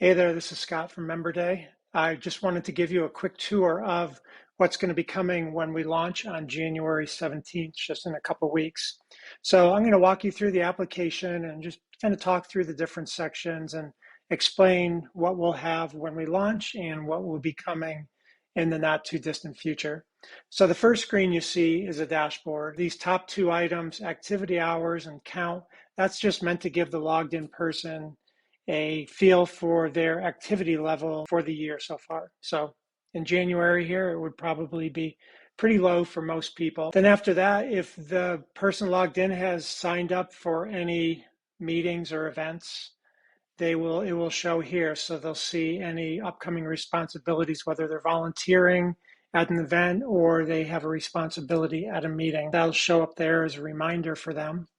Hey there, this is Scott from MemberDay. I just wanted to give you a quick tour of what's going to be coming when we launch on January 17th, just in a couple weeks. So I'm going to walk you through the application and just kind of talk through the different sections and explain what we'll have when we launch and what will be coming in the not too distant future. So the first screen you see is a dashboard. These top two items, activity hours and count, that's just meant to give the logged in person a feel for their activity level for the year so far. So in January here, it would probably be pretty low for most people. Then after that, if the person logged in has signed up for any meetings or events, it will show here. So they'll see any upcoming responsibilities, whether they're volunteering at an event or they have a responsibility at a meeting. That'll show up there as a reminder for them.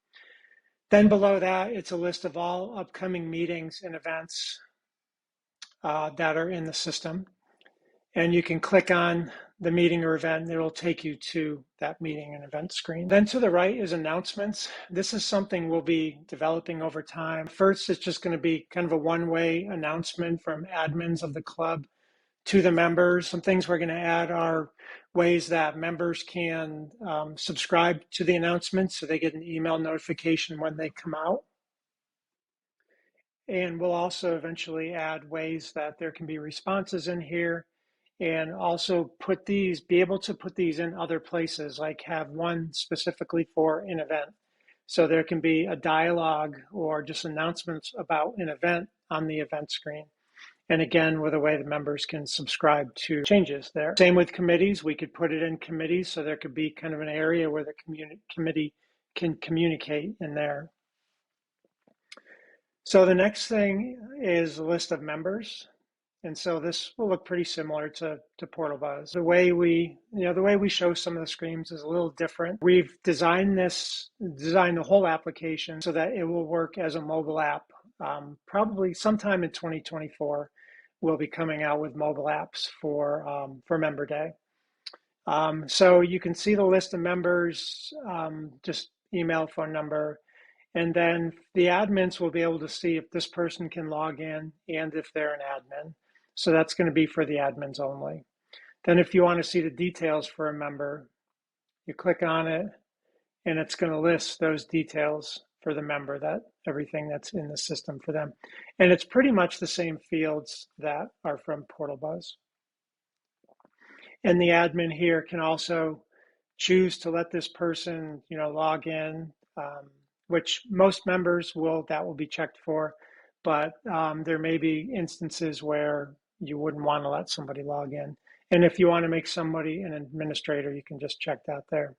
Then below that, it's a list of all upcoming meetings and events that are in the system. And you can click on the meeting or event, and it'll take you to that meeting and event screen. Then to the right is announcements. This is something we'll be developing over time. First, it's just going to be kind of a one-way announcement from admins of the club to the members. Some things we're going to add are ways that members can subscribe to the announcements so they get an email notification when they come out. And we'll also eventually add ways that there can be responses in here, and also be able to put these in other places, like have one specifically for an event. So there can be a dialogue or just announcements about an event on the event screen. And again, with a way the members can subscribe to changes there. Same with committees. We could put it in committees, so there could be kind of an area where the committee can communicate in there. So the next thing is a list of members. And so this will look pretty similar to Portal Buzz. The way we show some of the screens is a little different. We've designed the whole application so that it will work as a mobile app. Probably sometime in 2024, we'll be coming out with mobile apps for MemberDay. So you can see the list of members, just email, phone number, and then the admins will be able to see if this person can log in and if they're an admin. So that's going to be for the admins only. Then if you want to see the details for a member, you click on it and it's going to list those details for the member, that everything that's in the system for them. And it's pretty much the same fields that are from Portal Buzz. And the admin here can also choose to let this person, log in, which most members will be checked for, but there may be instances where you wouldn't want to let somebody log in. And if you want to make somebody an administrator, you can just check that there.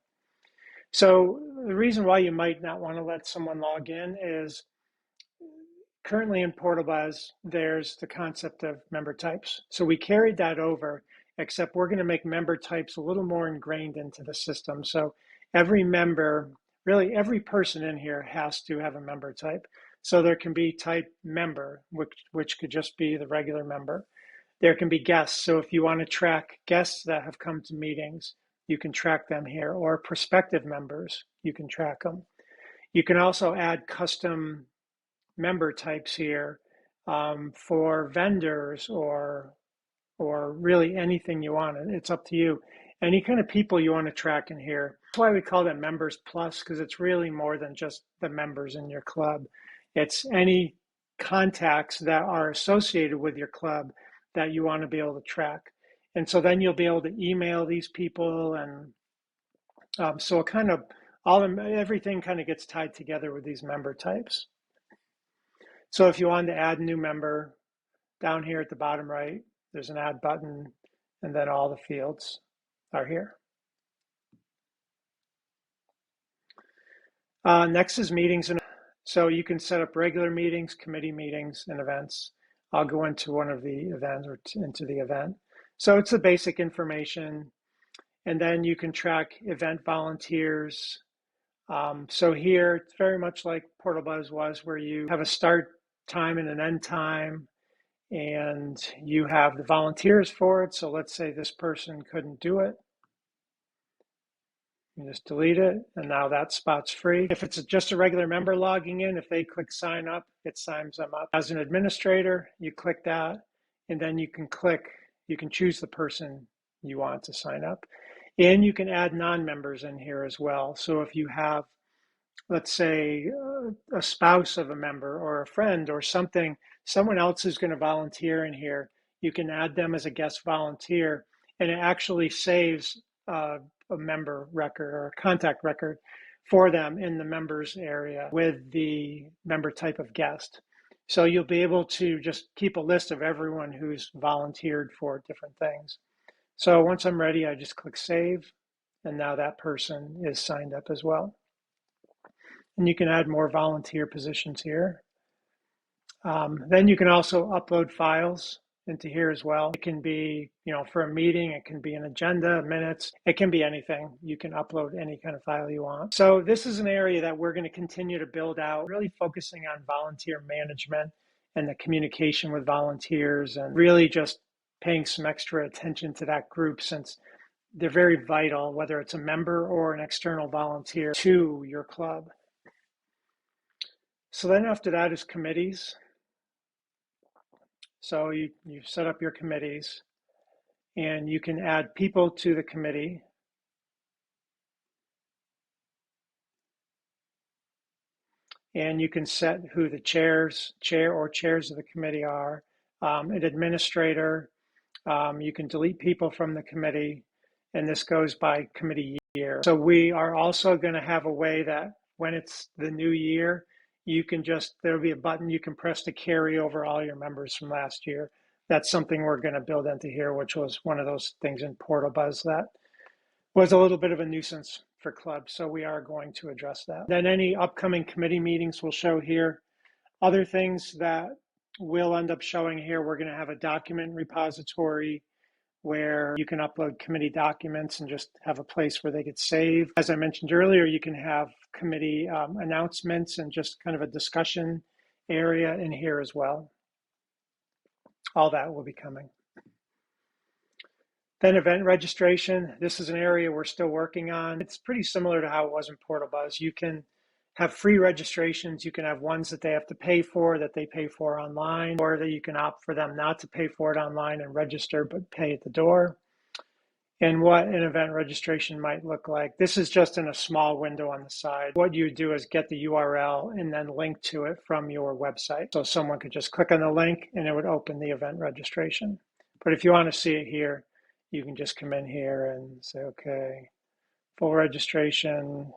So the reason why you might not want to let someone log in is currently in Portal Buzz, there's the concept of member types. So we carried that over, except we're going to make member types a little more ingrained into the system. So every member, really every person in here has to have a member type. So there can be type member, which could just be the regular member. There can be guests. So if you want to track guests that have come to meetings, you can track them here, or prospective members, you can track them. You can also add custom member types here for vendors or really anything you want. It's up to you. Any kind of people you want to track in here. That's why we call that Members Plus, because it's really more than just the members in your club. It's any contacts that are associated with your club that you want to be able to track. And so then you'll be able to email these people, and so it kind of everything kind of gets tied together with these member types. So if you wanted to add a new member, down here at the bottom right, there's an add button, and then all the fields are here. Next is meetings. So you can set up regular meetings, committee meetings, and events. I'll go into one of the events or into the event. So it's the basic information. And then you can track event volunteers. So here, it's very much like Portal Buzz was, where you have a start time and an end time, and you have the volunteers for it. So let's say this person couldn't do it. You just delete it, and now that spot's free. If it's just a regular member logging in, if they click sign up, it signs them up. As an administrator, you click that, and then you can choose the person you want to sign up. And you can add non-members in here as well. So if you have, let's say, a spouse of a member or a friend or something, someone else who's going to volunteer in here, you can add them as a guest volunteer, and it actually saves a member record or a contact record for them in the members area with the member type of guest. So you'll be able to just keep a list of everyone who's volunteered for different things. So once I'm ready, I just click save, and now that person is signed up as well. And you can add more volunteer positions here. Then you can also upload files into here as well. It can be, for a meeting, it can be an agenda, minutes, it can be anything. You can upload any kind of file you want. So this is an area that we're going to continue to build out, really focusing on volunteer management and the communication with volunteers, and really just paying some extra attention to that group, since they're very vital, whether it's a member or an external volunteer, to your club. So then after that is committees. So you set up your committees, and you can add people to the committee. And you can set who the chair or chairs of the committee are, an administrator. You can delete people from the committee, and this goes by committee year. So we are also going to have a way that when it's the new year, there'll be a button you can press to carry over all your members from last year. That's something we're going to build into here, which was one of those things in PortalBuzz that was a little bit of a nuisance for clubs. So we are going to address that. Then any upcoming committee meetings will show here. Other things that will end up showing here, we're going to have a document repository where you can upload committee documents and just have a place where they get saved. As I mentioned earlier, you can have committee announcements and just kind of a discussion area in here as well. All that will be coming. Then event registration. This is an area we're still working on. It's pretty similar to how it was in PortalBuzz. You can have free registrations. You can have ones that they have to pay for, that they pay for online, or that you can opt for them not to pay for it online and register, but pay at the door. And what an event registration might look like. This is just in a small window on the side. What you do is get the URL and then link to it from your website. So someone could just click on the link and it would open the event registration. But if you want to see it here, you can just come in here and say, okay, full registration,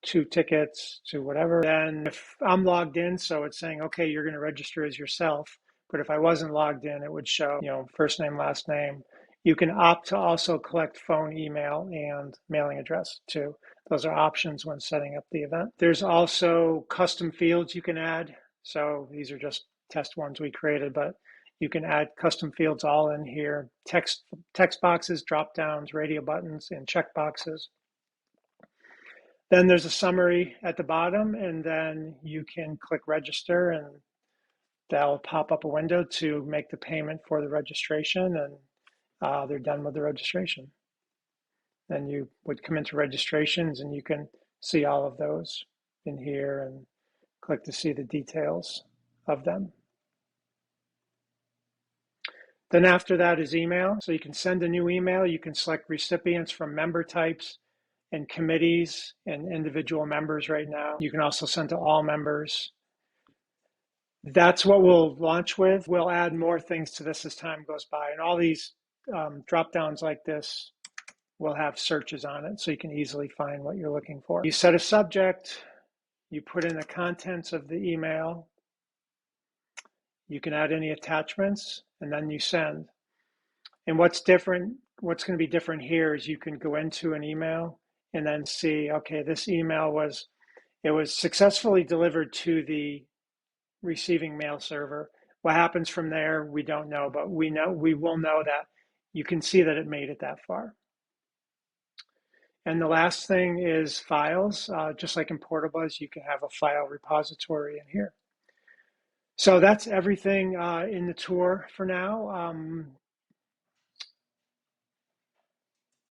2 tickets to whatever. Then if I'm logged in, so it's saying, okay, you're going to register as yourself. But if I wasn't logged in, it would show, first name, last name. You can opt to also collect phone, email, and mailing address too. Those are options when setting up the event. There's also custom fields you can add. So these are just test ones we created, but you can add custom fields all in here. Text boxes, drop downs, radio buttons, and check boxes. Then there's a summary at the bottom, and then you can click register, and that'll pop up a window to make the payment for the registration, and they're done with the registration. Then you would come into registrations, and you can see all of those in here and click to see the details of them. Then after that is email. So you can send a new email. You can select recipients from member types and committees and individual members right now. You can also send to all members. That's what we'll launch with. We'll add more things to this as time goes by. And all these drop downs like this will have searches on it, so you can easily find what you're looking for. You set a subject. You put in the contents of the email. You can add any attachments, and then you send. And what's going to be different here is you can go into an email and then see, okay, this email was successfully delivered to the receiving mail server. What happens from there, we don't know, but we will know that you can see that it made it that far. And the last thing is files. Just like in PortalBuzz, you can have a file repository in here. So that's everything in the tour for now.